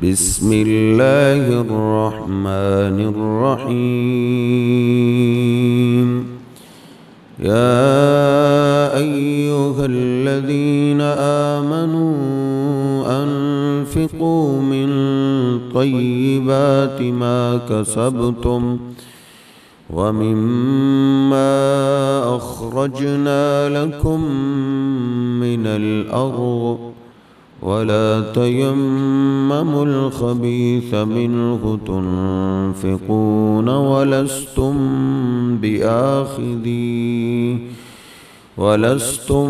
بسم الله الرحمن الرحيم يا أيها الذين آمنوا أنفقوا من طيبات ما كسبتم ومما أخرجنا لكم من الأرض ولا تيمموا الخبيث منه تنفقون ولستم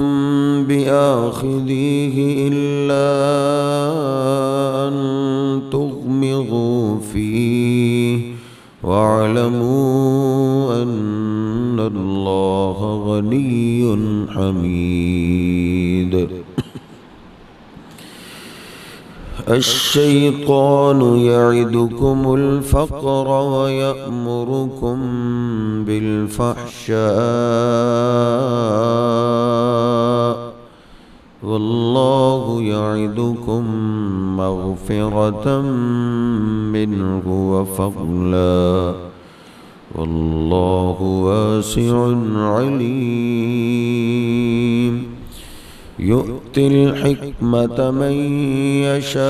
بآخذيه إلا أن تغمضوا فيه واعلموا أن الله غني حميد الشيطان يعدكم الفقر ويأمركم بالفحشاء والله يعدكم مغفرة منه وفضلا والله واسع عليم يؤتي الحكمة من يشاء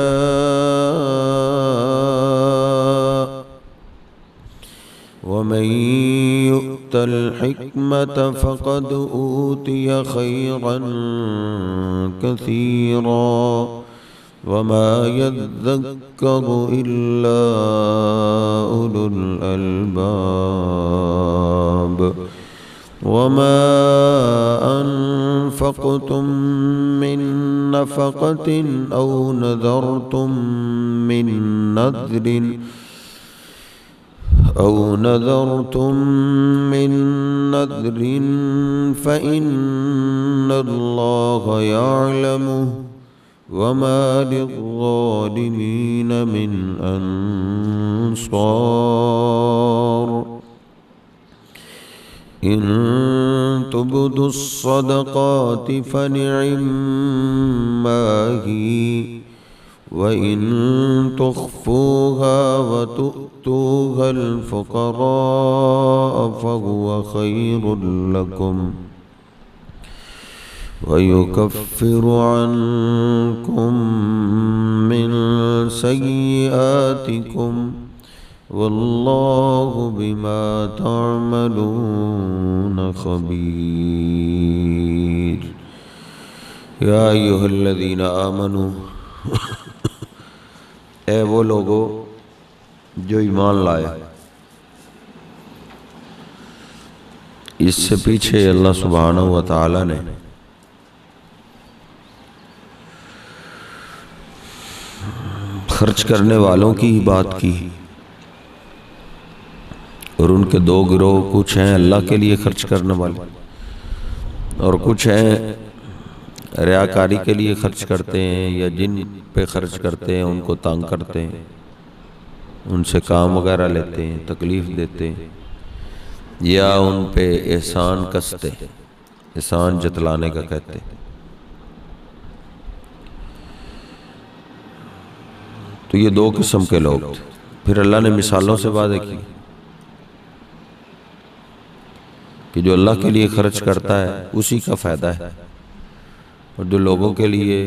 ومن يؤت الحكمة فقد أوتي خيرا كثيرا وما يذكر إلا أولو الألباب وما أنفقتم من نفقة أو نذرتم من نذر فإن الله يعلمه وما للظالمين من أنصار إن تبدوا الصدقات فنعما هي وإن تخفوها وتؤتوها الفقراء فهو خير لكم ويكفر عنكم من سيئاتكم والله بما تعملون خبير یا ایھا الذین آمنوا اے وہ لوگو جو ایمان لائے. اس سے پیچھے اللہ سبحانہ و تعالی نے خرچ کرنے والوں کی بات کی اور ان کے دو گروہ، کچھ ہیں اللہ کے لیے خرچ کرنے والے اور کچھ ہیں ریاکاری کے لیے خرچ کرتے ہیں یا جن پہ خرچ کرتے ہیں ان کو تنگ کرتے ہیں، ان سے کام وغیرہ لیتے ہیں، تکلیف دیتے ہیں یا ان پہ احسان کستے، احسان جتلانے کا کہتے ہیں. تو یہ دو قسم کے لوگ تھے. پھر اللہ نے مثالوں سے واضح کی کہ جو اللہ کے لیے خرچ کرتا ہے اسی کا فائدہ ہے، اور جو لوگوں کے لیے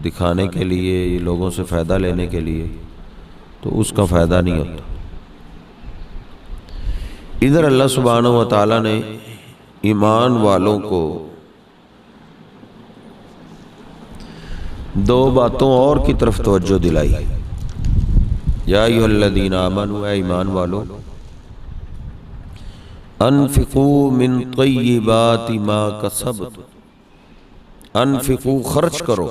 دکھانے کے لیے، لوگوں سے فائدہ لینے کے لیے، تو اس کا فائدہ نہیں ہوتا. ادھر اللہ سبحانہ و تعالیٰ نے ایمان والوں کو دو باتوں اور کی طرف توجہ دلائی. یا ایھا الذین آمنوا، اے ایمان والو، انفقوا من طیبات ما کسبتم، انفقوا خرچ کرو،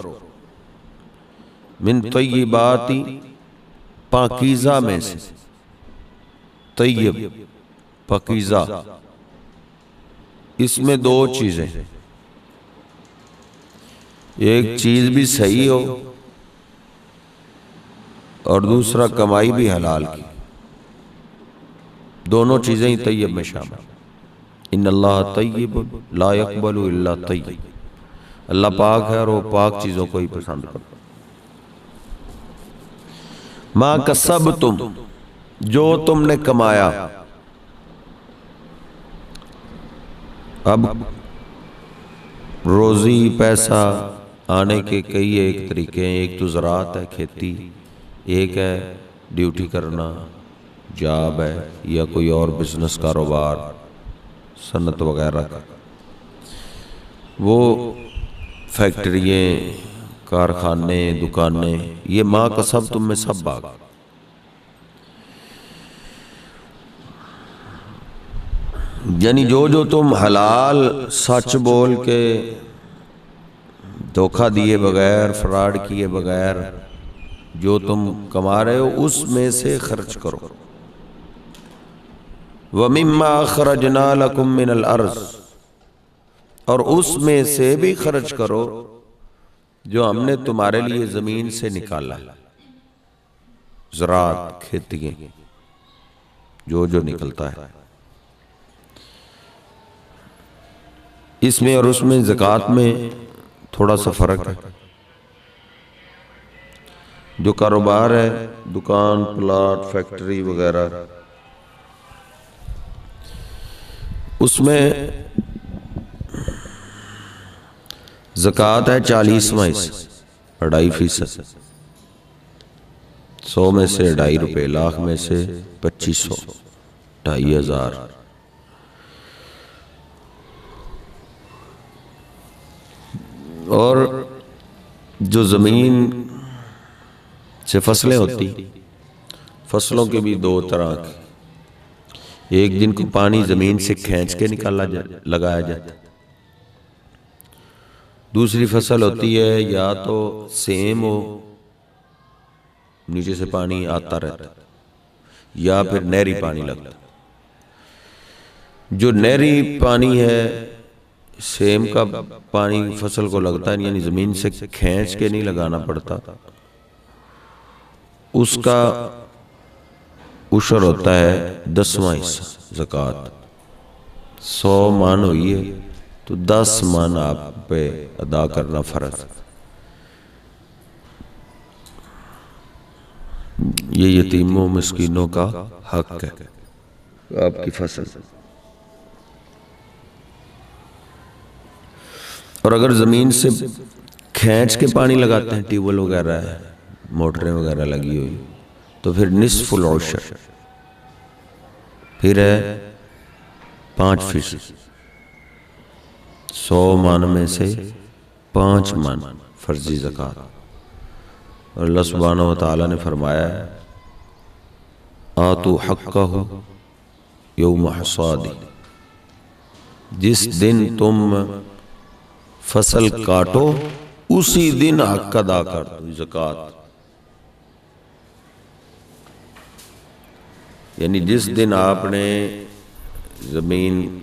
من طیبات پاکیزہ میں سے، طیب پاکیزہ، اس میں دو چیزیں، ایک چیز بھی صحیح ہو اور دوسرا کمائی بھی حلال کی، دونوں چیزیں ہی طیب میں شامل. ان اللہ طیب لا یقبل الا طیب، اللہ پاک ہے اور وہ پاک چیزوں کو ہی پسند کرتا. ما کسبتم، جو تم نے کمایا. اب روزی پیسہ آنے کے کئی ایک طریقے ہیں. ایک تو زراعت ہے، کھیتی، ایک ہے ڈیوٹی کرنا، جاب ہے، یا کوئی اور بزنس، کاروبار، صنعت وغیرہ کا. وہ فیکٹریاں، کارخانے، دکانیں، یہ ما کسبتم میں سب باغ. یعنی جو تم حلال سچ بول کے، دھوکہ دیے بغیر، فراڈ کیے بغیر جو تم کما رہے ہو اس میں سے خرچ کرو. وَمِمَّا أَخْرَجْنَا لَكُم مِّنَ الْأَرْضِ، اور اس میں سے بھی خرچ کرو جو ہم نے تمہارے لیے زمین سے نکالا. زراعت، کھیتیاں، جو نکلتا ہے. اس میں اور اس میں زکوٰۃ میں تھوڑا سا فرق ہے. جو کاروبار ہے، دکان، پلاٹ، فیکٹری وغیرہ، اس میں زکوٰۃ ہے 40واں حصہ، 2.5%. 100 میں سے 2.5 روپے، لاکھ میں سے 2500، 2,500. اور جو زمین سے فصلیں ہوتی، فصلوں کے بھی 2 طرح کی. ایک جن کو پانی زمین سے کھینچ کے لگایا جاتا ہے. دوسری فصل ہوتی ہے یا تو سیم ہو، نیچے سے پانی آتا رہتا ہے، یا پھر نہری پانی لگتا. جو نہری پانی ہے، سیم کا پانی فصل کو لگتا ہے، یعنی زمین سے کھینچ کے نہیں لگانا پڑتا. اس کا عشر ہوتا ہے 10واں حصہ زکوٰۃ. 100 من ہوئی ہے تو 10 من آپ پہ ادا کرنا فرض. یہ یتیموں مسکینوں کا حق ہے، آپ کی فصل. اور اگر زمین سے کھینچ کے پانی لگاتے ہیں، ٹیوب ویل وغیرہ ہے، موٹریں وغیرہ لگی ہوئی، تو پھر نصف العشر، پھر ہے 5%. 100 من میں سے 5 من فرضی زکوٰۃ. اور اللہ سبحانہ و تعالیٰ نے فرمایا ہے آتوا حقہ یوم حصادہ، جس دن تم فصل کاٹو اسی دن حق ادا کر دو زکوٰۃ. یعنی جس دن آپ نے زمین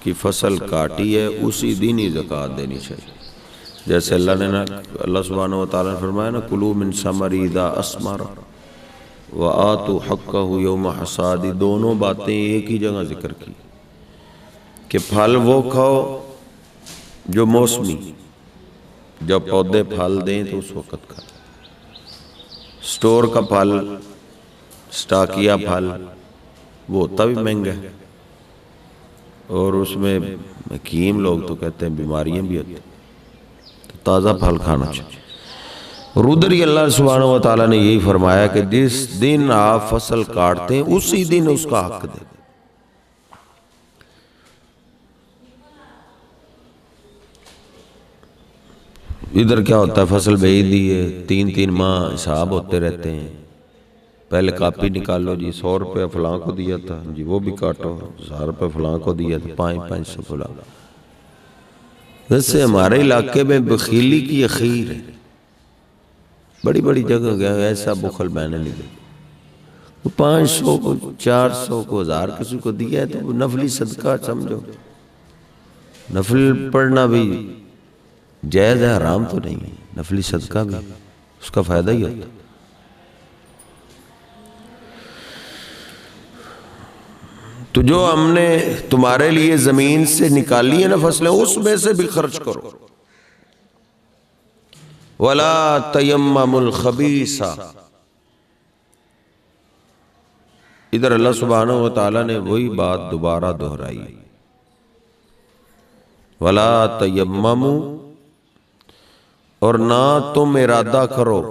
کی فصل کاٹی ہے اسی دن ہی زکوٰۃ دینی چاہیے. جیسے اللہ سبحانہ و تعالیٰ نے فرمایا نا، کلوا من ثمرہ اذا اثمر وآتوا حقہ یوم حصادہ. دونوں باتیں ایک ہی جگہ ذکر کی کہ پھل وہ کھاؤ جو موسمی، جب پودے پھل دیں تو اس وقت کھاؤ. سٹور کا پھل، سٹاکیا پھل، وہ ہوتا بھی مہنگا ہے، اور اس میں حکیم لوگ تو کہتے ہیں بیماریاں بھی ہوتی ہیں. تو تازہ پھل کھانا چاہیے. اور ادھر ہی اللہ سبحانہ و تعالیٰ نے یہی فرمایا کہ جس دن آپ فصل کاٹتے ہیں اسی دن اس کا حق دیں. ادھر کیا ہوتا ہے، فصل بھیج دی ہے، 3 ماہ حساب ہوتے رہتے ہیں. پہلے کاپی نکالو جی، 100 روپے فلاں کو دیا تھا جی، وہ بھی کاٹو، 1000 روپے فلاں کو دیا تھا، 500 فلاں. ویسے ہمارے علاقے میں بخیلی کی اخیر ہے. بڑی بڑی جگہ گیا ایسا بخل میں نے نہیں دیکھا. 500 کو، 400 کو، 1000 کسی کو دیا ہے تو وہ نفلی صدقہ سمجھو. نفل پڑھنا بھی جائز ہے، حرام تو نہیں ہے. نفلی صدقہ بھی اس کا فائدہ ہی ہوتا ہے. تو جو ہم نے تمہارے لیے زمین سے نکالی ہے نا فصلیں، اس میں سے بھی خرچ کرو. وَلَا تَيَمَّمُوا الْخَبِيثَ، ادھر اللہ سبحانہ و تعالیٰ نے وہی بات دوبارہ دہرائی، وَلَا تَيَمَّمُوا، اور نہ تم ارادہ کرو،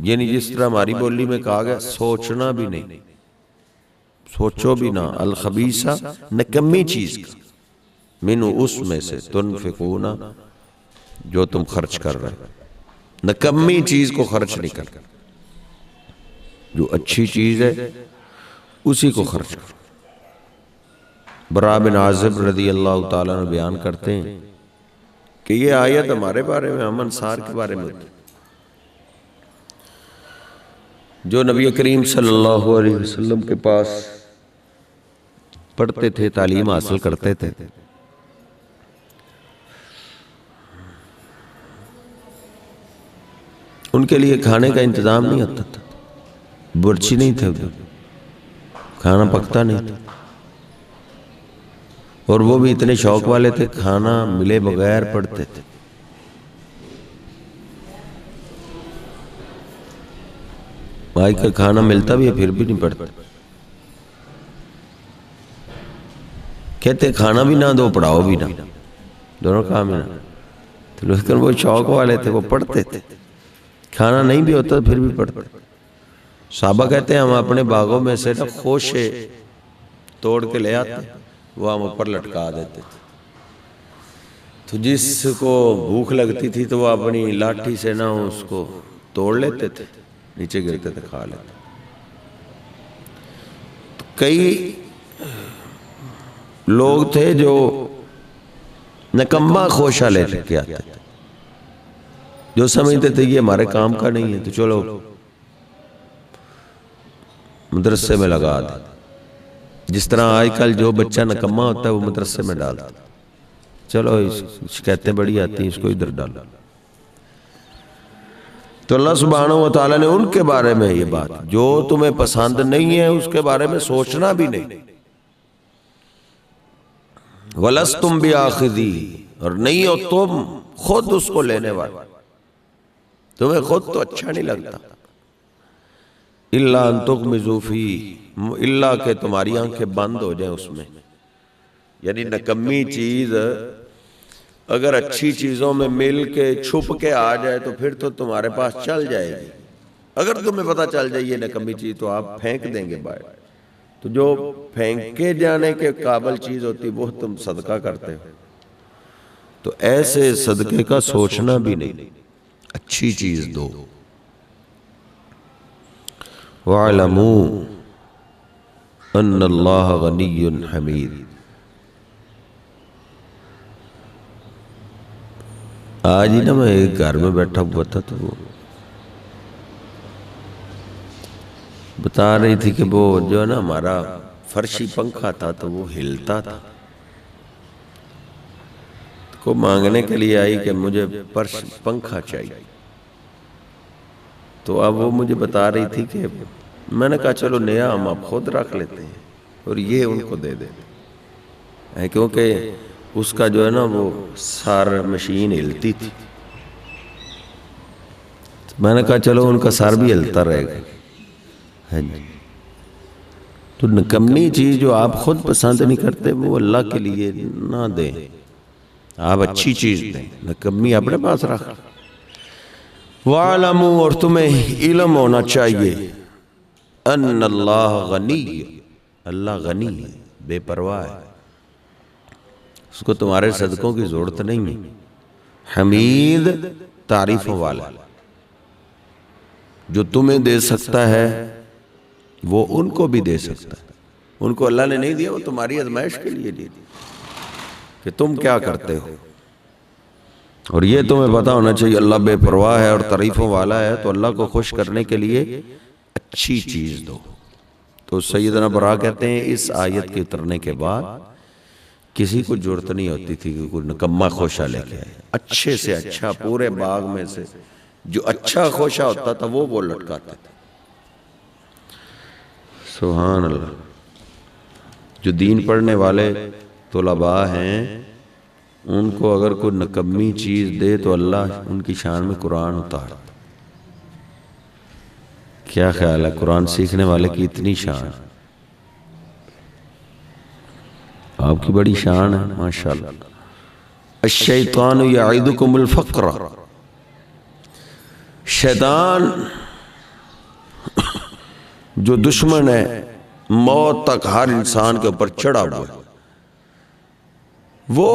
یعنی جس طرح ہماری بولی میں کہا گیا سوچنا بھی نہیں، سوچو بھی نہ، الخبیثہ نکمی چیز کا، منو اس میں سے، تنفقون جو تم خرچ کر رہے، نکمی چیز کو خرچ نہیں کر، جو اچھی چیز ہے اسی کو خرچ کرو۔ برا بن عازب رضی اللہ تعالیٰ نے بیان کرتے ہیں کہ یہ آیت ہمارے بارے میں، ہم انصار کے بارے میں ہوتی، جو نبی کریم صلی اللہ علیہ وسلم کے پاس پڑھتے تھے، تعلیم حاصل کرتے تھے، ان کے لیے کھانے کا انتظام نہیں ہوتا تھا، برچی نہیں تھے، کھانا پکتا نہیں تھا، اور وہ بھی اتنے شوق والے تھے، کھانا ملے بغیر پڑھتے تھے۔ بھائی کا کھانا ملتا بھی ہے پھر بھی نہیں پڑھتے، کہتے کھانا بھی نہ دو پڑھاؤ بھی نہ، دونوں کام ہی نہ، تو لیکن وہ شوق والے تھے، وہ پڑھتے تھے، کھانا نہیں بھی ہوتا پھر بھی پڑھتے۔ صحابہ کہتے ہیں ہم اپنے باغوں میں سے خوشے توڑ کے لے آتے، وہ ہم اوپر لٹکا دیتے تھے، تو جس کو بھوک لگتی تھی تو وہ اپنی لاٹھی سے نہ اس کو توڑ لیتے تھے، نیچے گرتے تھے، کھا لیتے۔ تو کئی لوگ تھے جو نکما خوشہ لے کے آتے تھے، جو سمجھتے تھے یہ ہمارے کام کا نہیں ہے تو چلو مدرسے میں لگا دیں، جس طرح آج کل جو بچہ نکما ہوتا ہے وہ مدرسے میں ڈالتا، چلو شکایتیں بڑی آتی ہیں، اس کو ادھر ڈالو۔ تو اللہ سبحانہ و تعالیٰ نے ان کے بارے میں یہ بات، جو تمہیں پسند نہیں ہے اس کے بارے میں سوچنا بھی نہیں، وَلَسْتُمْ بِآخِذِيهِ، اور نہیں ہو تم خود اس کو لینے والے، تمہیں خود تو اچھا نہیں لگتا، إِلَّا أَن تُغْمِضُوا فِيهِ، اللہ کہ تمہاری آنکھیں بند ہو جائیں اس میں، یعنی نکمی چیز اگر اچھی چیزوں میں مل کے چھپ کے آ جائے تو پھر تو تمہارے پاس چل جائے گی، اگر تمہیں پتہ چل جائے یہ نکمی چیز تو آپ پھینک دیں گے باہر، تو جو پھینکے جانے کے قابل چیز ہوتی وہ تم صدقہ کرتے ہو، تو ایسے صدقے کا سوچنا بھی نہیں، اچھی چیز دو۔ وَاعْلَمُوا أَنَّ اللَّهَ غَنِيٌّ حَمِيدٌ۔ آج ہی نا میں ایک گھر میں بیٹھا ہوا تھا تو وہ بتا رہی تھی کہ وہ جو ہے نا ہمارا فرشی پنکھا تھا تو وہ ہلتا تھا، کو مانگنے کے لیے آئی کہ مجھے پنکھا چاہیے، تو اب وہ مجھے بتا رہی تھی کہ میں نے کہا چلو نیا ہم آپ خود رکھ لیتے ہیں اور یہ ان کو دے دیں، کیونکہ اس کا جو ہے نا وہ سار مشین ہلتی تھی، میں نے کہا چلو ان کا سر بھی ہلتا رہے گا، تو نکمی چیز جو آپ خود پسند نہیں کرتے وہ اللہ کے لیے نہ دیں، آپ اچھی چیز دیں، نکمی اپنے پاس رکھ۔ وَاعْلَمُوا، اور تمہیں علم ہونا چاہیے، ان اللہ غنی، اللہ غنی ہے، بے پرواہ ہے، اس کو تمہارے صدقوں کی ضرورت نہیں ہے، حمید، تعریفوں والا، جو تمہیں دے سکتا ہے وہ ان کو بھی دے سکتا ہے، ان کو اللہ نے نہیں دیا، وہ تمہاری آزمائش کے لیے دیا کہ تم کیا کرتے ہو، اور یہ تمہیں پتا ہونا چاہیے اللہ بے پرواہ ہے اور تعریفوں والا ہے، تو اللہ کو خوش کرنے کے لیے اچھی چیز دو۔ تو سیدنا برا کہتے ہیں اس آیت کے اترنے کے بعد کسی کو ضرورت نہیں ہوتی تھی کہ کوئی نکما خوشہ لے کے آئے، اچھے سے اچھا پورے باغ میں سے جو اچھا خوشہ ہوتا تھا وہ لٹکاتے تھے۔ سبحان اللہ، جو دین پڑھنے والے طلباء ہیں ان کو اگر کوئی نکمی چیز دے تو اللہ ان کی شان میں قرآن اتار۔ کیا خیال ہے قرآن سیکھنے والے کی اتنی شان؟ آپ کی بڑی شان ہے ماشاءاللہ۔ الشیطان یعدکم الفقر، شیطان جو دشمن ہے موت تک ہر انسان کے اوپر چڑھا ہوا ہے، وہ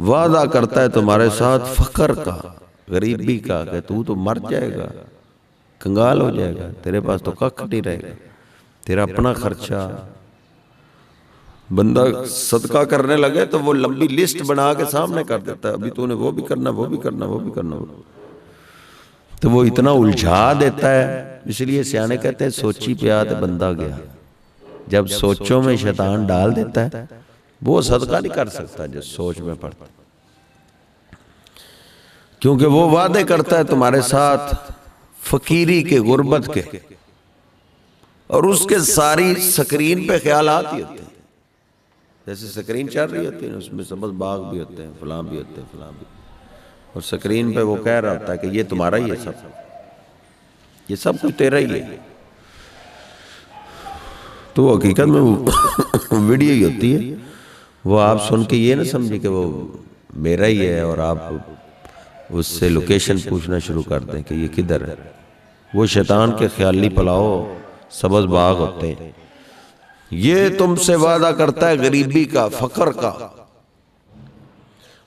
وعدہ کرتا ہے تمہارے ساتھ فقر کا، غریبی کا، کہ تو مر جائے گا، کنگال ہو جائے گا، تیرے پاس تو ککھ نہیں رہے گا، تیرا اپنا خرچہ۔ بندہ صدقہ کرنے لگے تو وہ لمبی لسٹ بنا کے سامنے کر دیتا ہے، ابھی تو نے وہ بھی کرنا، وہ بھی کرنا، وہ بھی کرنا، تو وہ اتنا الجھا دیتا ہے۔ اس لیے سیانے کہتے ہیں سوچی پہ تے بندہ گیا۔ جب سوچوں میں شیطان ڈال دیتا ہے وہ صدقہ نہیں کر سکتا جو سوچ میں پڑتا، کیونکہ وہ وعدے کرتا ہے تمہارے ساتھ فقیری کے، غربت کے، اور اس کے ساری سکرین پہ خیالات ہی ہوتے ہیں، جیسے سکرین چل رہی ہوتی ہے اس میں سبز باغ بھی ہوتے ہیں، فلاں بھی ہوتے ہیں، فلاں بھی، اور سکرین پہ وہ کہہ رہا ہوتا ہے کہ یہ تمہارا ہی ہے، یہ سب کچھ تیرا ہی ہے۔ تو حقیقت میں وہ ویڈیو ہی ہوتی ہے، وہ آپ سن کے یہ نہ سمجھے کہ وہ میرا ہی ہے اور آپ اس سے لوکیشن پوچھنا شروع کر دیں کہ یہ کدھر ہے۔ وہ شیطان کے خیالی پلاؤ سبز باغ ہوتے ہیں۔ یہ تم سے وعدہ کرتا ہے غریبی کا، فقر کا،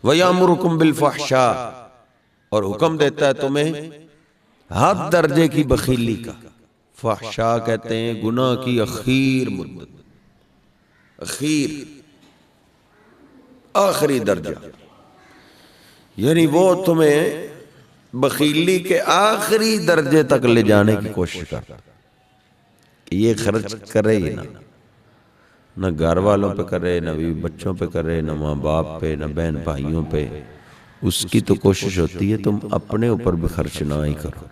وَيَأْمُرُكُمْ بِالْفَحْشَاءِ، اور حکم دیتا ہے تمہیں حد درجے کی بخیلی کا۔ فحشاء کہتے ہیں گناہ کی اخیر مدت، اخیر، آخری درجہ، یعنی وہ تمہیں بخیلی کے آخری درجے تک لے جانے کی کوشش کرتا کہ یہ خرچ کرے ہی نہ گھر والوں پہ کرے، نہ بیوی بچوں پہ کرے، نہ ماں باپ پہ، نہ بہن بھائیوں پہ۔ اس کی تو کوشش ہوتی ہے تم اپنے اوپر بھی خرچ نہ ہی کرو،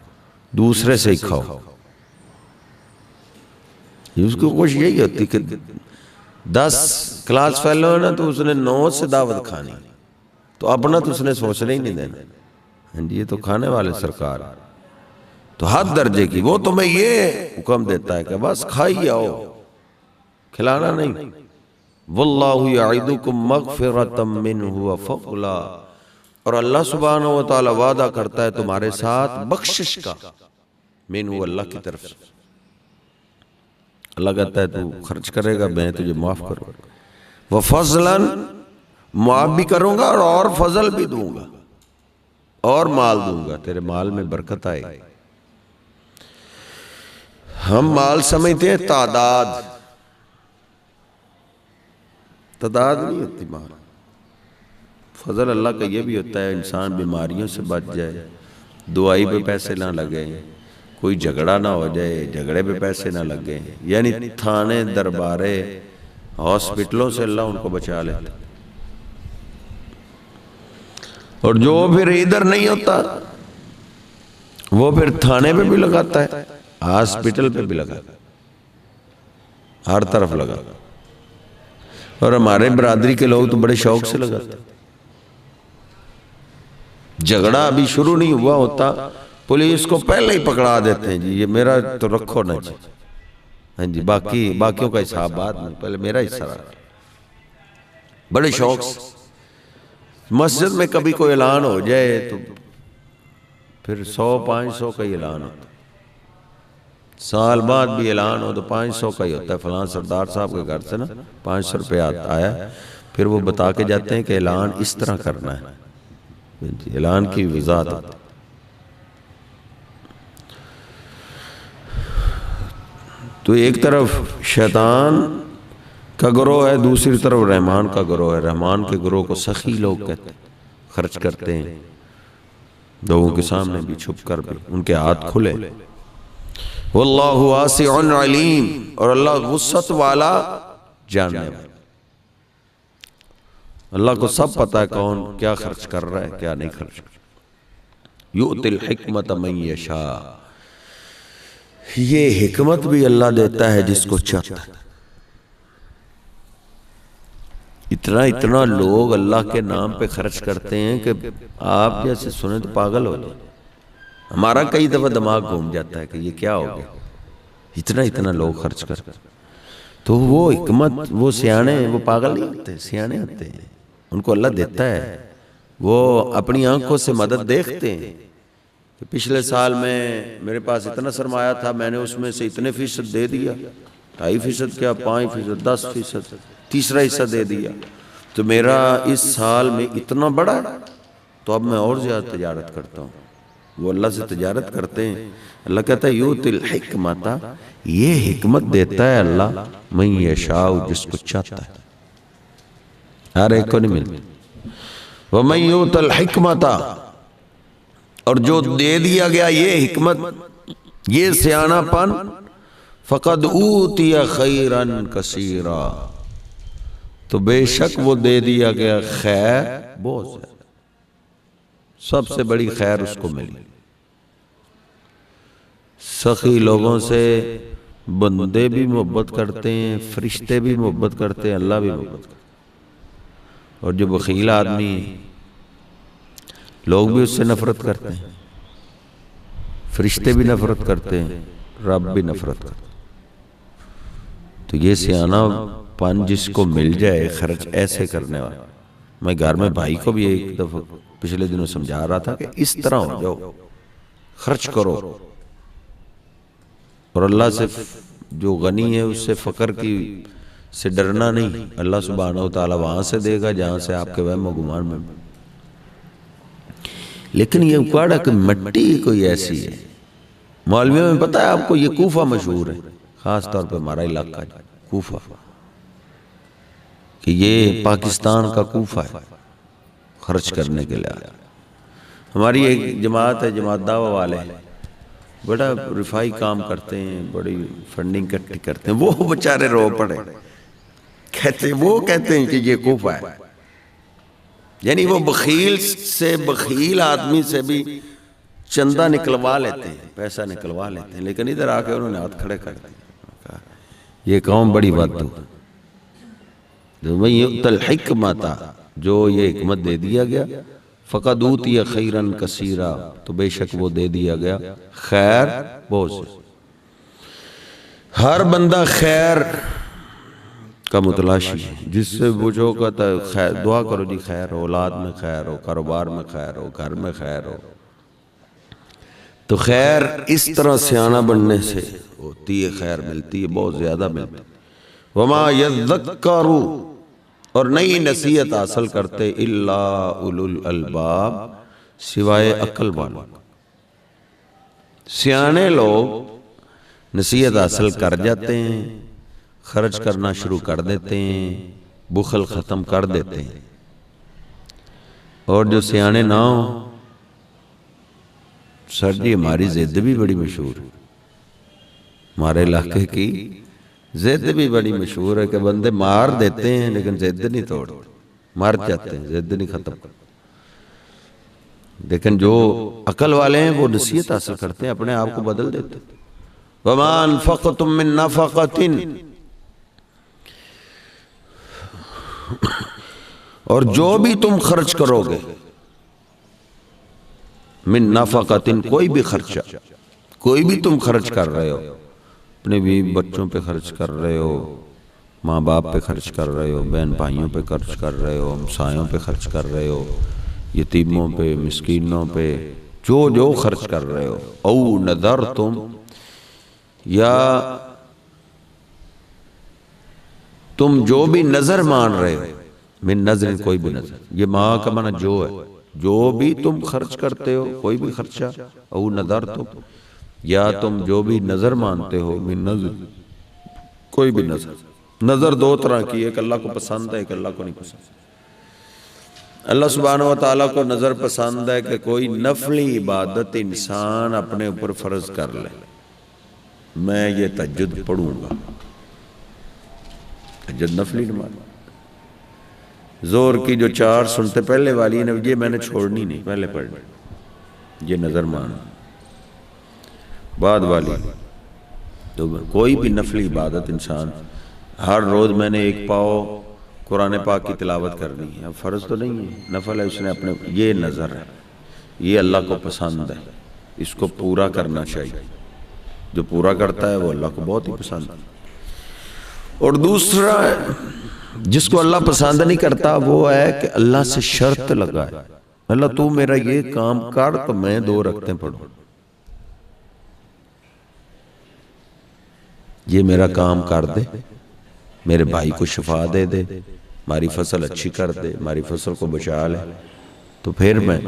دوسرے سے ہی کھاؤ۔ اس کی کوشش یہی ہوتی کہ 10 کلاس فیلو ہے نا تو اس نے 9 سے دعوت کھانی، تو اپنا تو اس نے سوچنا ہی نہیں دینا، یہ تو کھانے والے سرکار، تو حد درجے کی۔ وہ تمہیں یہ حکم دیتا ہے کہ بس کھائی آؤ، کھلانا نہیں۔ واللہ یعدکم مغفرۃ منہ وفضلا، اور اللہ سبحانہ و تعالی وعدہ کرتا ہے تمہارے ساتھ بخشش کا، منہ، اللہ کی طرف سے۔ اللہ کہتا ہے تو خرچ کرے گا میں تجھے معاف کروں گا، وفضلا، معاف بھی کروں گا اور فضل بھی دوں گا، اور مال دوں گا، تیرے مال میں برکت آئے گی۔ ہم مال سمجھتے ہیں تعداد نہیں ہوتی مال۔ فضل اللہ کا یہ بھی ہوتا ہے انسان بیماریوں سے بچ جائے، دوائی پہ پیسے نہ لگے، کوئی جھگڑا نہ ہو جائے، جھگڑے پہ پیسے نہ لگے، یعنی تھانے، دربارے، ہاسپٹلوں سے اللہ ان کو بچا لیتا۔ اور جو پھر ادھر نہیں ہوتا وہ پھر تھانے پہ بھی لگاتا ہے، ہاسپٹل پہ بھی لگاتا ہے، ہر طرف لگا۔ اور ہمارے برادری کے لوگ تو بڑے شوق سے لگاتے ہیں۔ جھگڑا ابھی شروع نہیں ہوا ہوتا پولیس کو پہلے ہی پکڑا دیتے ہیں، جی یہ میرا تو رکھو نا جی، ہاں جی باقیوں کا حساب بعد میں، پہلے میرا حصہ رہا۔ بڑے شوق سے مسجد میں کبھی کوئی اعلان ہو جائے تو پھر 100-500 کا ہی اعلان ہوتا ہے، سال بعد بھی اعلان ہو تو 500 کا ہی ہوتا ہے۔ فلاں سردار صاحب کے گھر سے نا 500 روپے آیا، پھر وہ بتا کے جاتے ہیں کہ اعلان اس طرح کرنا ہے، اعلان کی وضاحت ہوتی ہے۔ تو ایک طرف شیطان کا گروہ ہے، دوسری طرف رحمان کا گروہ ہے۔ رحمان کے گروہ کو سخی لوگ کہتے ہیں، خرچ کرتے ہیں لوگوں کے سامنے بھی، چھپ کر بھی، ان کے ہاتھ کھلے۔ واللہ واسع علیم، اور اللہ وسعت والا، جاننے والا، اللہ کو سب پتہ ہے کون کیا خرچ کر رہا ہے کیا نہیں خرچ کر رہا۔ یؤتی الحکمت من یشاء، یہ حکمت بھی اللہ دیتا ہے جس کو چاہتا ہے۔ اتنا لوگ اللہ کے نام پہ خرچ کرتے ہیں کہ آپ جیسے سنیں تو پاگل ہو جائیں۔ ہمارا کئی دفعہ دماغ گھوم جاتا ہے کہ یہ کیا ہو گیا، اتنا لوگ خرچ کر، تو وہ حکمت، وہ سیانے، وہ پاگل نہیں ہوتے، سیانے ہوتے ہیں، ان کو اللہ دیتا ہے، وہ اپنی آنکھوں سے مدد دیکھتے ہیں کہ پچھلے سال میں میرے پاس اتنا سرمایہ تھا، میں نے اس میں سے اتنے فیصد دے دیا، 2.5% کیا 5%، 10%، تیسرا حصہ دے دیا، تو میرا اس سال میں اتنا بڑا، تو اب میں اور زیادہ تجارت کرتا ہوں۔ وہ اللہ سے تجارت کرتے ہیں، اللہ کہتا ہے یوت الحکمت، یہ حکمت دیتا ہے اللہ من یشاء، جس کو چاہتا ہے، ہر ایک کو نہیں ملتی۔ وَمَن یُؤْتَ الْحِکْمَةَ، اور جو دے دیا گیا یہ حکمت، یہ سیانہ پن، فَقَدْ أُوتِيَ خَيْرًا كَثِيرًا، تو بے شک وہ دے دیا گیا خیر بہت زیادہ، سب سے بڑی خیر اس کو ملی۔ سخی لوگوں سے بندے بھی محبت کرتے ہیں، فرشتے بھی محبت کرتے ہیں، اللہ بھی محبت کرتے ہیں، اور جو بخیل آدمی ہے لوگ بھی اس سے نفرت کرتے ہیں، فرشتے بھی نفرت کرتے ہیں، رب بھی نفرت کرتے ہیں۔ تو یہ سیانہ پن جس کو مل جائے خرچ ایسے کرنے والا، میں گھر میں بھائی کو بھی ایک دفعہ پچھلے دنوں سمجھا رہا تھا کہ اس طرح ہو جاؤ، خرچ کرو، اور اللہ سے جو غنی ہے اس سے فقر کی سے ڈرنا نہیں، اللہ سبحانہ وتعالی وہاں سے دے گا جہاں سے آپ کے وہم و گمان میں۔ لیکن یہ اکاڑا کہ مٹی کوئی ایسی ہے، مولویوں میں پتہ ہے آپ کو، یہ کوفہ مشہور ہے، خاص طور پہ ہمارا علاقہ کوفہ، کہ یہ پاکستان کا کوفہ ہے خرچ کرنے کے لئے۔ ہماری ایک جماعت ہے، جماعت دعویٰ والے، بڑا رفائی کام کرتے ہیں، بڑی فنڈنگ اکٹھی کرتے ہیں، وہ بچارے رو پڑے، وہ کہتے ہیں کہ یہ کوفہ ہے، یعنی وہ بخیل سے، بخیل آدمی سے بھی چندہ نکلوا لیتے ہیں، پیسہ نکلوا لیتے ہیں، لیکن ادھر آ کے انہوں نے ہاتھ کھڑے کر دیا، یہ قوم بڑی بدبو۔ وَمَن یُؤْتَ الْحِکْمَةَ، جو یہ حکمت دے دیا گیا، فَقَدْ أُوتِیَ خَيْرًا كَثِيرًا، تو بے شک وہ دے دیا گیا خیر بہت سے۔ ہر بندہ خیر کا متلاشی ہے، جس سے پوچھو کہتا ہے دعا کرو جی خیر ہو، اولاد میں خیر ہو، کاروبار میں خیر ہو، گھر میں خیر ہو، تو خیر اس طرح سیانہ بننے سے ہوتی ہے، خیر ملتی ہے، بہت زیادہ ملتی ہے۔ وَمَا يَذَّكَّرُ، اور نئی نصیحت حاصل کرتے، الا اولو الالباب، سوائے عقل والوں۔ سیانے لوگ نصیحت حاصل کر جاتے ہیں، خرچ کرنا شروع کر دیتے ہیں، بخل ختم کر دیتے ہیں، اور جو سیانے نہ ہوں، سر جی ہماری ضد بھی بڑی مشہور ہے، ہمارے علاقے کی ضد بھی بڑی مشہور ہے کہ بندے مار دیتے ہیں لیکن ضد نہیں توڑتے، مار جاتے ہیں، ضد نہیں ختم کرتے۔ لیکن جو عقل والے ہیں وہ نصیحت حاصل کرتے ہیں، اپنے آپ کو بدل دیتے ہیں۔ وَمَا أَنفَقْتُم مِّن نَفَقَةٍ، اور جو بھی تم خرچ کرو گے، من نفقۃ، کوئی بھی خرچہ، کوئی بھی تم خرچ کر رہے ہو، اپنے بیوی بچوں پہ خرچ کر رہے ہو، ماں باپ پہ خرچ کر رہے ہو، بہن بھائیوں پہ خرچ کر رہے ہو، ہمسایوں پہ خرچ کر رہے ہو، یتیموں پہ، مسکینوں پہ، جو خرچ کر رہے ہو، او نذرتم، یا تم جو بھی نظر مان رہے ہو، من نظر، کوئی بھی نظر، یہ ماں کا معنی جو ہے، جو بھی تم خرچ کرتے ہو، کوئی بھی خرچہ، او نذرتم، یا تم جو بھی نظر مانتے ہو، من نظر، کوئی بھی نظر۔ نظر دو طرح کی، ایک اللہ کو پسند ہے، ایک اللہ کو نہیں پسند۔ اللہ سبحانہ وتعالیٰ کو نظر پسند ہے کہ کوئی نفلی عبادت انسان اپنے اوپر فرض کر لے، میں یہ تہجد پڑھوں گا، تہجد نفلی نماز، زور کی جو 4 سنتے پہلے والی نے، یہ میں نے چھوڑنی نہیں، پہلے پڑھنی، یہ نظر مان۔ بعد والی تو کوئی بھی نفلی عبادت انسان، ہر روز میں نے 1 پاؤ قرآن پاک کی تلاوت کرنی ہے، اب فرض تو نہیں ہے، نفل ہے، اس نے اپنے، یہ نظر ہے، یہ اللہ کو پسند ہے، اس کو پورا کرنا چاہیے. جو پورا کرتا ہے وہ اللہ کو بہت ہی پسند ہے. اور دوسرا جس کو اللہ پسند نہیں کرتا وہ ہے کہ اللہ سے شرط لگائے, اللہ تو میرا یہ کام کر تو میں 2 رکعتیں پڑھوں, یہ میرا کام کر دے, میرے بھائی کو شفا دے دے, ہماری فصل اچھی کر دے, ہماری فصل کو بچا لے, تو پھر میں,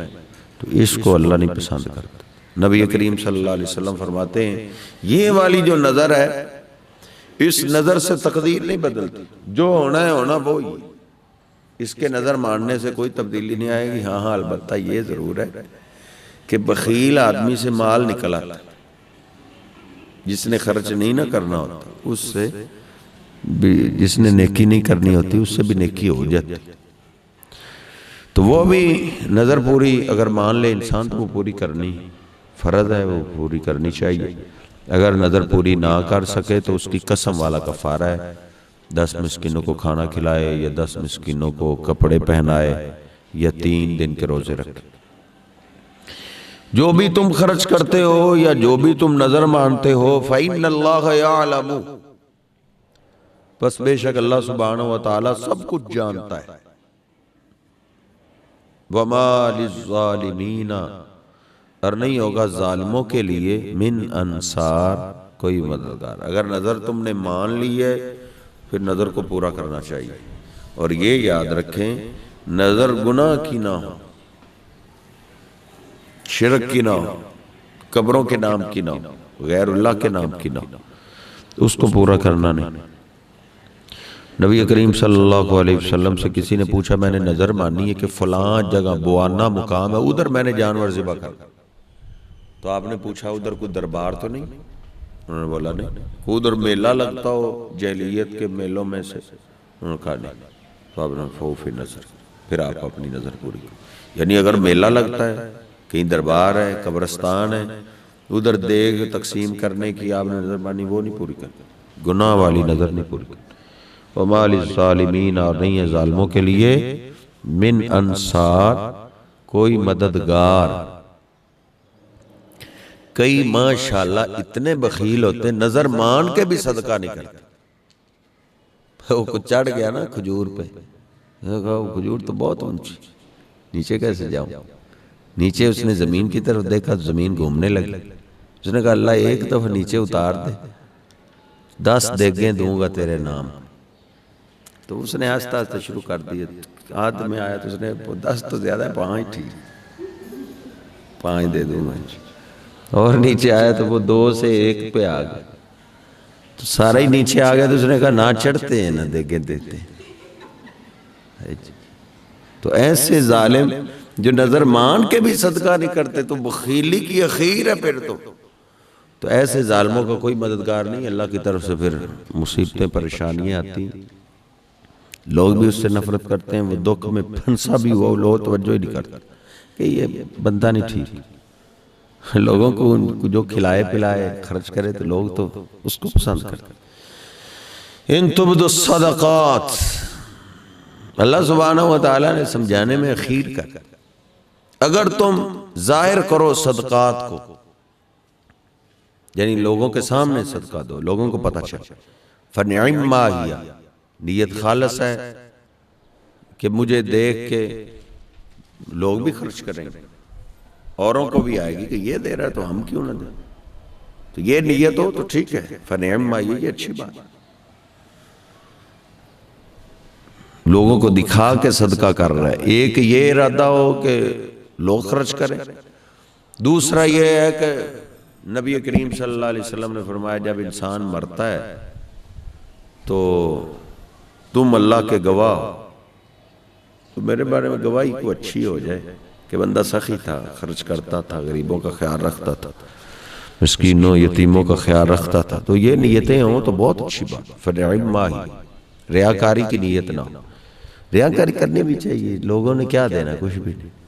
تو اس کو اللہ نہیں پسند کرتا. نبی کریم صلی اللہ علیہ وسلم فرماتے ہیں یہ والی جو نظر ہے اس نظر سے تقدیر نہیں بدلتی, جو ہونا ہے ہونا وہی, اس کے نظر ماننے سے کوئی تبدیلی نہیں آئے گی. ہاں البتہ یہ ضرور ہے کہ بخیل آدمی سے مال نکل آتا ہے, جس نے خرچ نہیں نہ کرنا ہوتا اس سے بھی, جس نے نیکی نہیں کرنی ہوتی اس سے بھی نیکی ہو جاتی. تو وہ بھی نظر پوری اگر مان لے انسان تو وہ پوری کرنی فرض ہے, وہ پوری کرنی چاہیے. اگر نظر پوری نہ کر سکے تو اس کی قسم والا کفارہ ہے, 10 مسکینوں کو کھانا کھلائے یا 10 مسکینوں کو کپڑے پہنائے یا 3 دن کے روزے رکھے. جو بھی تم خرچ کرتے ہو یا جو بھی تم نظر مانتے ہو فَإِنَّ اللَّهَ يَعْلَمُ, بس بے شک اللہ سبحانہ وتعالی سب کچھ جانتا ہے. وَمَا لِلظَّالِمِينَ, اور نہیں ہوگا ظالموں کے لیے من انصار, کوئی مددگار. اگر نظر تم نے مان لی ہے پھر نظر کو پورا کرنا چاہیے. اور یہ یاد رکھیں نظر گناہ کی نہ ہو, شرک کی نہ ہو, قبروں کے نام کی نہ ہو, غیر اللہ کے نام کی نہ ہو, اس کو پورا کرنا نہیں. نبی کریم صلی اللہ علیہ وسلم سے کسی نے پوچھا میں نے نظر مانی ہے کہ فلاں جگہ بوانا مقام ہے ادھر میں نے جانور ذبح کر, تو آپ نے پوچھا ادھر کوئی دربار تو نہیں؟ انہوں نے بولا نہیں. ادھر میلہ لگتا ہو جاہلیت کے میلوں میں سے؟ انہوں نے کہا نہیں. تو آپ نے فوفی نظر, پھر آپ اپنی نظر پوری کریں. یعنی اگر میلہ لگتا ہے, کہیں دربار ہے, قبرستان ہے, ادھر دیگ تقسیم کرنے کی آپ نے نظر مانی, وہ نہیں پوری کرتے, گناہ والی نظر نہیں پوری کرتے. وَمَا لِلظَّالِمِينَ, اور نہیں ہے ظالموں کے لیے من انصار, کوئی مددگار. کئی ماشاءاللہ اتنے بخیل ہوتے نظر مان کے بھی صدقہ نہیں کرتے. وہ کچھ چڑھ گیا نا کھجور پہ, کھجور تو بہت اونچی, نیچے کیسے جاؤں؟ نیچے اس نے زمین کی طرف دیکھا, زمین گھومنے لگی. اس نے کہا اللہ ایک دفعہ نیچے اتار دے, 10 دیگیں دوں گا تیرے نام. تو اس نے آہستہ آہستہ شروع کر دیا. ہاتھ میں آیا تو اس نے 10 تو زیادہ ہے, 5 ٹھیک, 5 دے دوں گا. اور نیچے آیا تو وہ 2 سے 1 پہ آ گیا, تو سارا ہی نیچے آ گیا. تو اس نے کہا نہ چڑھتے ہیں نہ دیگیں دیتے ہیں. تو ایسے ظالم جو نظر مان کے بھی صدقہ نہیں کرتے تو بخیلی کی اخیر ہے پھر تو ایسے ظالموں کا کوئی مددگار نہیں. اللہ کی طرف سے پھر مصیبتیں پریشانیاں آتی ہیں, لوگ بھی اس سے نفرت کرتے ہیں. وہ دکھ میں پھنسا بھی ہوا لوگ توجہ ہی نہیں کرتے کہ یہ بندہ نہیں ٹھیک. لوگوں کو جو کھلائے پلائے خرچ کرے تو لوگ تو اس کو پسند کرتے. ان تبدوا الصدقات, اللہ سبحانہ وتعالی نے سمجھانے میں اخیر کر, اگر تم ظاہر کرو صدقات کو, یعنی لوگوں کے سامنے صدقہ دو, لوگوں کو پتہ چلے, فنعما ہی, نیت خالص ہے کہ مجھے دیکھ کے لوگ بھی خرچ کریں گے, اوروں کو بھی آئے گی کہ یہ دے رہا ہے تو ہم کیوں نہ دیں. تو یہ نیت ہو تو ٹھیک ہے, فنعما ہی, یہ اچھی بات. لوگوں کو دکھا کے صدقہ کر رہا ہے, ایک یہ ارادہ ہو کہ لوگ خرچ کریں, دوسرا یہ ہے کہ نبی کریم صلی اللہ علیہ وسلم نے فرمایا جب انسان مرتا ہے تو تم اللہ کے گواہ ہو, تو میرے بارے میں گواہی کو اچھی ہو جائے کہ بندہ سخی تھا, خرچ کرتا تھا, غریبوں کا خیال رکھتا تھا, مسکینوں یتیموں کا خیال رکھتا تھا. تو یہ نیتیں ہوں تو بہت اچھی بات. فنعما ہی, ریاکاری کی نیت نہ ہو. ریاکاری کرنی بھی چاہیے, لوگوں نے کیا دینا, کچھ بھی نہیں.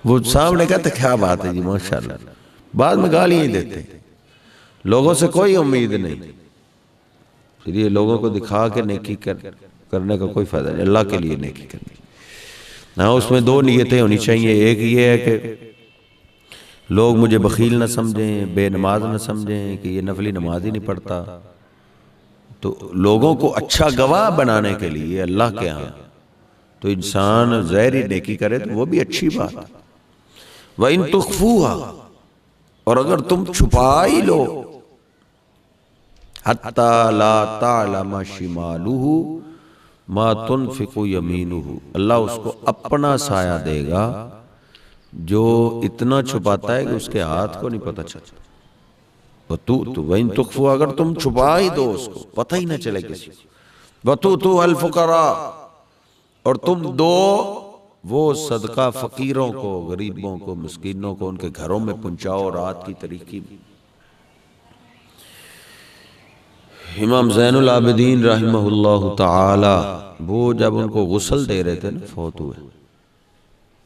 وہ سامنے کہتے کیا بات ہے جی ماشاءاللہ, بعد میں گالیاں ہی دیتے, لوگوں سے کوئی امید نہیں. پھر یہ لوگوں کو دکھا کے نیکی کرنے کا کوئی فائدہ نہیں, اللہ کے لیے نیکی کرنی. ہاں اس میں 2 نیتیں ہونی چاہیے. ایک یہ ہے کہ لوگ مجھے بخیل نہ سمجھیں، بے نماز نہ سمجھیں کہ یہ نفلی نماز ہی نہیں پڑھتا۔ تو لوگوں کو اچھا گواہ بنانے کے لیے اللہ کے ہاں تو انسان ظاہری نیکی کرے تو وہ بھی اچھی بات ہے۔ وَإِن تُخْفُوهَا، اور اگر تم چھپا ہی لو، حَتَّى لَا تَعْلَمَ شِمَالُهُ مَا تُنْفِقُ يَمِينُهُ، اللہ اس کو اپنا سایہ دے گا جو اتنا چھپاتا ہے کہ اس کے ہاتھ کو نہیں پتہ چلتا۔ وَإِن تُخْفُوهَا، اگر تم چھپا ہی دو اس کو، پتہ ہی نہ چلے کسی کو، وَتُؤْتُوهَا الْفُقَرَاءَ، اور تم دو وہ صدقہ فقیروں کو، غریبوں کو، مسکینوں کو، ان کے گھروں میں پہنچاؤ رات کی تاریکی میں۔ امام زین العابدین رحمہ اللہ تعالی وہ جب ان کو غسل دے رہے تھے نا، فوت ہوئے،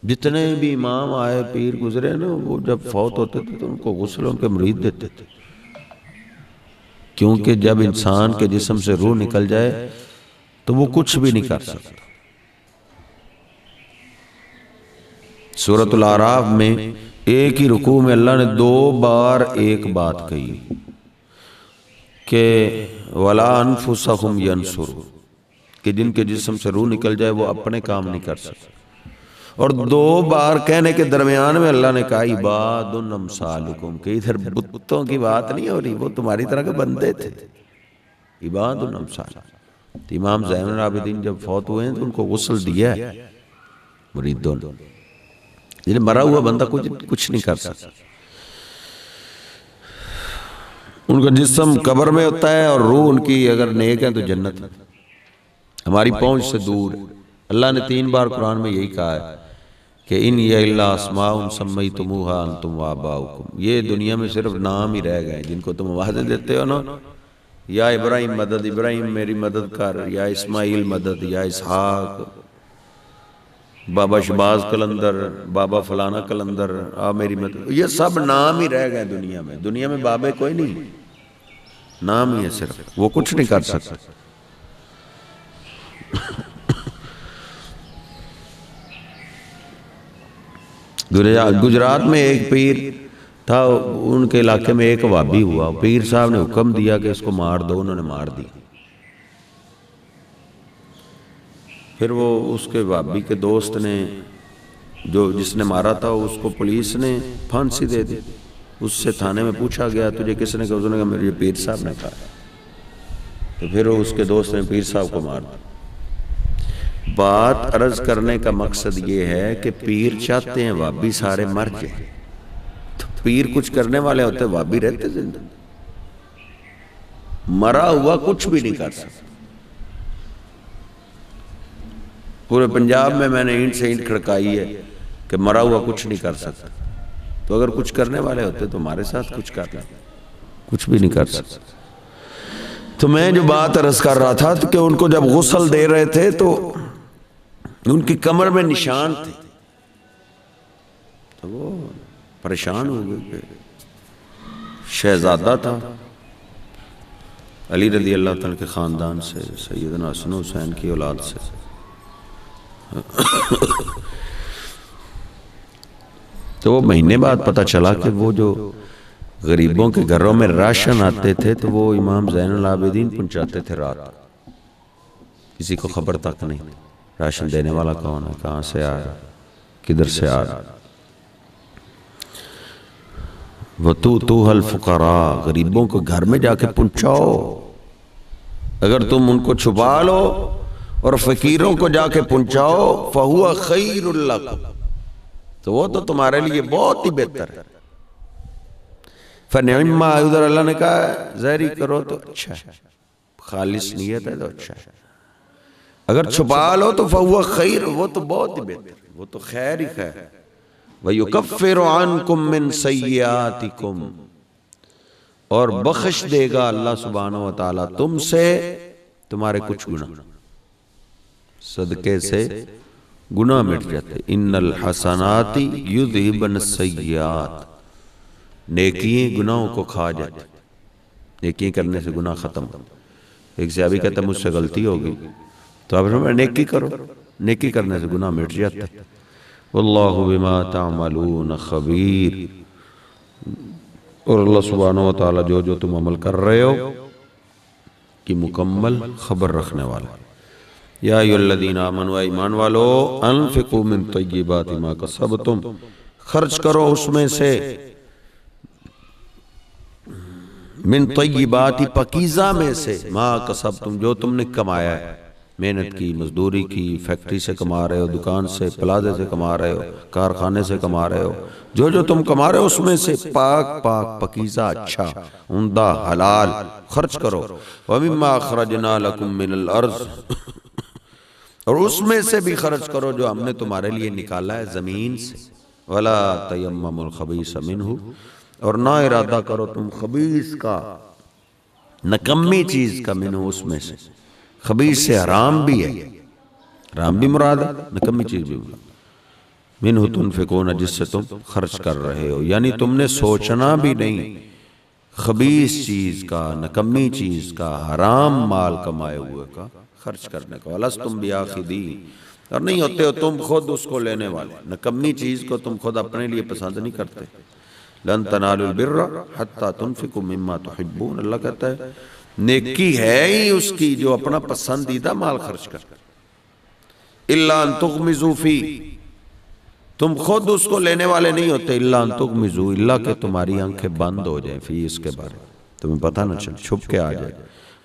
جتنے بھی امام آئے پیر گزرے نا، وہ جب فوت ہوتے تھے تو ان کو غسل ان کے مرید دیتے تھے، کیونکہ جب انسان کے جسم سے روح نکل جائے تو وہ کچھ بھی نہیں کر سکتا۔ سورۃ الاعراف میں ایک ہی رکوع میں اللہ نے 2 بار ایک بات کہی کہ وَلَا أَنفُسَهُمْ يَنْصُرُونَ، کہ جن کے جسم سے روح نکل جائے وہ اپنے کام نہیں کر سکتے، اور 2 بار کہنے کے درمیان میں اللہ نے کہا عباد امثالکم، کہ ادھر بتوں کی بات نہیں ہو رہی، وہ تمہاری طرح کے بندے تھے، عباد امثالکم۔ امام زین العابدین جب فوت ہوئے ہیں تو ان کو غسل دیا ہے مریدوں نے، یعنی مرا ہوا بندہ کچھ نہیں کر سکتا، ان کا جسم قبر میں ہوتا ہے اور روح ان کی اگر نیک ہے تو جنت ہے، ہماری پہنچ سے دور ہے۔ اللہ نے 3 بار قرآن میں یہی کہا ہے کہ ان یہ الا اسماء سمیتموہا انتم وآباؤکم، یہ دنیا میں صرف نام ہی رہ گئے جن کو تم آوازیں دیتے ہو نا، یا ابراہیم مدد، ابراہیم میری مدد کر، یا اسماعیل مدد، یا اسحاق، بابا شباز کلندر، بابا فلانا کلندر، آ میری مدد، یہ سب نام ہی رہ گئے دنیا میں۔ دنیا میں بابے کوئی نہیں، نام ہی ہے صرف، وہ کچھ نہیں کر سکتا۔ گجرات میں ایک پیر تھا، ان کے علاقے میں ایک وہابی ہوا، پیر صاحب نے حکم دیا کہ اس کو مار دو، انہوں نے مار دی۔ پھر وہ اس کے وہابی کے دوست نے، جس نے مارا تھا، اس کو پولیس نے پھانسی دے دی۔ اس سے تھانے میں پوچھا گیا تجھے کس نے کہا؟ اس نے کہا میرے پیر صاحب نے کہا۔ تو پھر اس کے دوست نے پیر صاحب کو مار دیا۔ بات عرض کرنے کا مقصد یہ ہے کہ پیر چاہتے ہیں وہابی سارے مر جائیں، تو پیر کچھ کرنے والے ہوتے، وہابی رہتے زندہ، مرا ہوا کچھ بھی نہیں کر سکتا۔ پورے پنجاب میں نے اینٹ سے اینٹ کھڑکائی ہے کہ مرا ہوا کچھ نہیں کر سکتا، تو اگر کچھ کرنے والے ہوتے تو ہمارے ساتھ کچھ کر لیتے، کچھ بھی نہیں کر سکتا۔ تو میں جو بات عرض کر رہا تھا کہ ان کو جب غسل دے رہے تھے تو ان کی کمر میں نشان تھے، تو وہ پریشان ہو گئے کہ شہزادہ تھا علی رضی اللہ تعالیٰ کے خاندان سے، سیدنا حسن حسین کی اولاد سے، تو وہ مہینے بعد پتہ چلا کہ وہ جو غریبوں کے گھروں میں راشن آتے تھے تو وہ امام زین العابدین پہنچاتے تھے رات، کسی کو خبر تک نہیں راشن دینے والا کون ہے، کہاں سے آ رہا، کدھر سے آ رہا۔ وَتُؤْتُوهَا الْفُقَرَاءَ، غریبوں کو گھر میں جا کے پہنچاؤ، اگر تم ان کو چھپا لو اور فقیروں کو جا کے پہنچاؤ، فَهُوَ خَيْرٌ لَكُمْ، تو وہ تو تمہارے لیے بہت ہی بہتر ہے۔ فَنِعِمَّا، ادھر اللہ نے کہا ظاہری کرو تو اچھا ہے، خالص نیت ہے تو اچھا ہے، اگر چھپا لو تو فَهُوَ خَيْرٌ، وہ تو بہت ہی بہتر، وہ تو خیر ہی خیر ہے۔ وَيُكَفِّرُ عَنْكُم مِّن سَيِّئَاتِكُمْ، اور بخش دے گا اللہ سبحانہ وتعالیٰ تم سے تمہارے کچھ گناہ، صدقے سے گناہ مٹ جاتے۔ ان الحسنات یذہبن السیئات، نیکیاں گناہوں کو کھا جاتے، نیکی کرنے سے گناہ ختم۔ ایک صحابی کہتا ہے مجھ سے غلطی ہو گئی، تو آپ فرمایا نیکی کرو، نیکی کرنے سے گناہ مٹ جاتے۔ واللہ بما تعملون خبیر، اور اللہ سبحانہ و تعالی جو جو تم عمل کر رہے ہو کی مکمل خبر رکھنے والا۔ یا ایھا الذین آمنوا ایمان والو انفقوا من طیبات ما کسبتم، خرچ کرو اس میں سے، من طیبات پاکیزہ میں سے، ما کسبتم جو تم نے کمایا ہے، محنت کی، مزدوری کی، فیکٹری سے کما رہے ہو، دکان سے، پلازے سے کما رہے ہو، کارخانے سے کما رہے ہو، جو جو تم کما رہے ہو اس میں سے پاک پاک پاکیزہ اچھا عمدہ حلال خرچ کرو۔ وَمِمَّا أَخْرَجْنَا لَكُم مِّنَ الْأَرْضِ، اور اس میں سے بھی خرچ کرو جو ہم نے تمہارے لیے نکالا ہے زمین سے۔ وَلَا تَيَمَّمُوا الْخَبِيثَ مِنْهُ، اور نہ ارادہ کرو تم خبیث کا، نکمی چیز کا، منہ اس میں سے، خبیث سے حرام بھی ہے، حرام بھی مراد ہے، نکمی چیز بھی مراد، منہ تنفقون جس سے تم خرچ کر رہے ہو، یعنی تم نے سوچنا بھی نہیں خبیث چیز کا، نکمی چیز کا، حرام مال کمائے ہوئے کا خرچ کرنے کا۔ وَلَسْتُمْ بِآخِذِينَ، اور نہیں ہوتے ہو تم خود اس کو لینے والے، نکمی چیز کو تم خود اپنے لیے پسند نہیں کرتے۔ لَن تَنَالُوا الْبِرَّ حَتَّى تُنْفِقُوا مِمَّا تُحِبُّونَ، اللہ کہتا ہے نیکی ہے ہی اس کی جو اپنا پسندیدہ مال خرچ کرتا، إِلَّا أَن تُغْمِزُوا فِيهِ، تم خود اس کو لینے والے نہیں ہوتے، إِلَّا أَن تُغْمِزُوا، اللہ کہ تمہاری آنکھیں بند ہو جائیں، فی اس کے بارے تمہیں پتہ نہ چل، چھپ کے آ جائے۔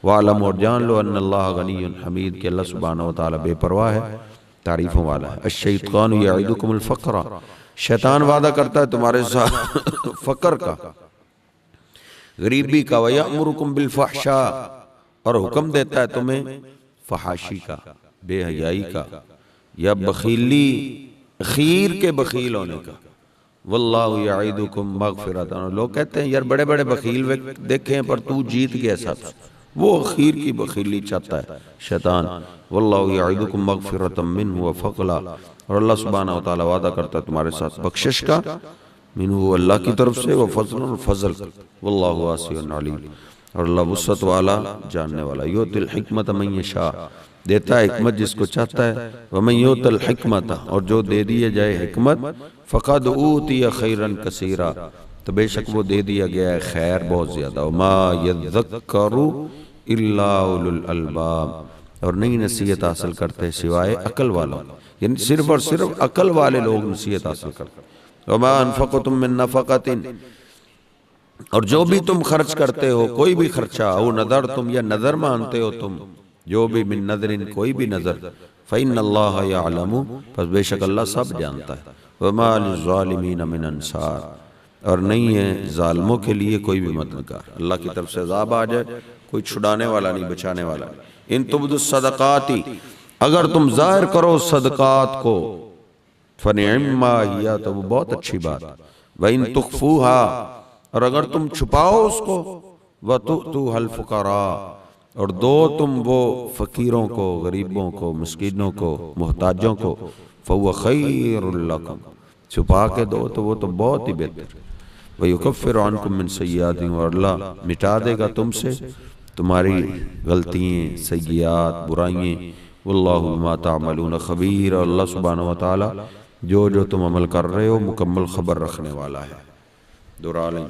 وَعْلَمُوا، اور جان لو، أَنَّ اللَّهَ غَنِيٌّ حَمِيدٌ، کہ اللہ سبحانہ وتعالی بے پرواہ ہے، تعریفوں والا ہے۔ الشیطان یعدکم الفقر، شیطان وعدہ کرتا ہے تمہارے ساتھ فقر کا، غریبی کا، وَيَأْمُرُكُمْ بِالْفَحْشَاءِ، اور حکم دیتا ہے تمہیں فحاشی کا، بے حیائی کا، یا بخیلی، خیر کے بخیل ہونے کا۔ وَاللَّهُ يَعِدُكُمْ مَغْفِرَةً، لوگ کہتے ہیں یار بڑے بڑے بخیل دیکھے ہیں پر تو جیت گیا سب، وہ خیر کی بخیلی چاہتا ہے شیطان۔ وَاللَّهُ يَعِدُكُمْ مَغْفِرَةً مِّنْهُ وَفَضْلًا، اور اللہ سبحانہ وتعالی وعدہ کرتا ہے تمہارے ساتھ بخشش کا، منہ اللہ کی طرف سے، وفضل، فضل، واللہ واسع علیم، اور اللہ وسعت والا جاننے والا۔ یؤتی الحکمت من یشاء، دیتا ہے حکمت جس کو چاہتا ہے، ومن یؤت الحکمت، اور جو دے دیے جائے حکمت، فقد اوتی خیرا کثیرا، تو بے شک وہ دے دیا گیا ہے خیر بہت زیادہ۔ وما یذکر الا اولو الالباب، اور نہیں نصیحت حاصل کرتے سوائے عقل والوں، یعنی صرف اور صرف عقل والے لوگ نصیحت حاصل کرتے۔ وما انفقتم من نفقۃ، اور جو بھی تم خرچ کرتے ہو، کوئی بھی خرچہ، او نذر تم، یا نذر مانتے ہو تم، جو بھی، من نذر، کوئی بھی نذر، فإن اللہ یعلم، پس بے شک اللہ سب جانتا ہے۔ وما للظالمین من انصار، اور نہیں ہے ظالموں کے لیے کوئی بھی مددگار، اللہ کی طرف سے عذاب آ جائے کوئی چھڑانے والا نہیں، بچانے والا نہیں۔ ان تبدوا الصدقات، اگر تم ظاہر کرو صدقات کو، فنعما ہی، تو وہ بہت اچھی بات۔ وَإِن تُخْفُوهَا، اور اگر تم چھپاؤ اس کو، وَتُؤْتُوهَا الْفُقَرَاءَ، اور دو تم وہ فقیروں کو، غریبوں کو، مسکینوں کو، محتاجوں کو، فَهُوَ خَيْرٌ لَكُمْ، چھپا کے دو تو وہ تو بہت ہی بہتر۔ وَيُكَفِّرُ عَنْكُم مِّن سَيِّئَاتِكُمْ، اور اللہ مٹا دے گا تم سے تمہاری غلطیاں، سیئات، برائیاں۔ واللہ بما تعملون خبیر، اور اللہ سبحانہ وتعالی جو جو تم عمل کر رہے ہو مکمل خبر رکھنے والا ہے۔ دعا لیں۔